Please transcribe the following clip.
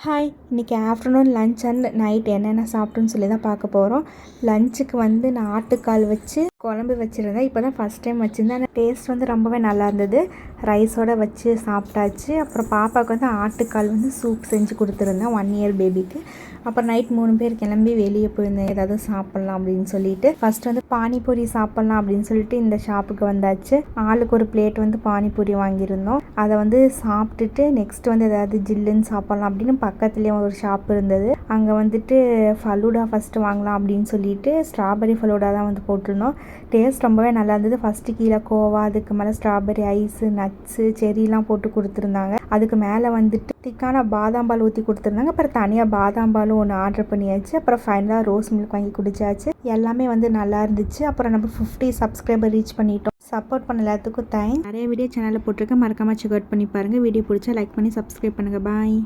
Hi, இன்றைக்கி afternoon lunch and night என்னென்ன சாப்பிட்டோன்னு சொல்லி தான் பார்க்க போகிறோம். லஞ்சுக்கு வந்து நான் ஆட்டுக்கால் வச்சு குழம்பு வச்சுருந்தேன். இப்போ தான் ஃபஸ்ட் டைம் வச்சுருந்தேன். அந்த டேஸ்ட் வந்து ரொம்பவே நல்லா இருந்தது. ரைஸோடு வச்சு சாப்பிட்டாச்சு. அப்புறம் பாப்பாவுக்கு வந்து ஆட்டுக்கால் வந்து சூப் செஞ்சு கொடுத்துருந்தேன் 1 இயர் பேபிக்கு. அப்புறம் நைட் 3 பேர் கிளம்பி வெளியே போயிருந்தேன், ஏதாவது சாப்பிட்லாம் அப்படின்னு சொல்லிட்டு. ஃபஸ்ட்டு வந்து பானிபூரி சாப்பிட்லாம் அப்படின்னு சொல்லிட்டு இந்த ஷாப்புக்கு வந்தாச்சு. ஆளுக்கு ஒரு பிளேட் வந்து பானிபூரி வாங்கியிருந்தோம். அதை வந்து சாப்பிட்டுட்டு நெக்ஸ்ட் வந்து ஏதாவது ஜில்லுன்னு சாப்பிட்லாம் அப்படின்னு பக்கத்துலேயே ஒரு ஷாப் இருந்தது. அங்கே வந்துட்டு ஃபலூடா ஃபஸ்ட்டு வாங்கலாம் அப்படின்னு சொல்லிட்டு ஸ்ட்ராபெரி ஃபலூடா தான் வந்து போட்டிருந்தோம். டேஸ்ட் ரொம்பவே நல்லா இருந்தது. ஃபஸ்ட்டு கீழே கோவா, அதுக்கு மேலே ஸ்ட்ராபெரி ஐஸு, நட்ஸு, செரிலாம் போட்டு கொடுத்துருந்தாங்க. அதுக்கு மேலே வந்துட்டு திக்கான பாதாம் பால் ஊற்றி கொடுத்துருந்தாங்க. அப்புறம் தனியாக பாதாம் பாலும் ஒன்று ஆர்டர் பண்ணியாச்சு. அப்புறம் ஃபைனலாக ரோஸ் மில்க் வாங்கி குடிச்சாச்சு. எல்லாமே வந்து நல்லா இருந்துச்சு. அப்புறம் நம்ம 50 சப்ஸ்கிரைபர் ரீச் பண்ணிட்டோம். சப்போர்ட் பண்ண எல்லாத்துக்கும் தேங்க்ஸ். நிறைய வீடியோ சேனலில் போட்டிருக்கேன், மறக்காமல் செக் அவுட் பண்ணி பாருங்கள். வீடியோ பிடிச்சா லைக் பண்ணி சப்ஸ்கிரைப் பண்ணுங்கள். பாய்.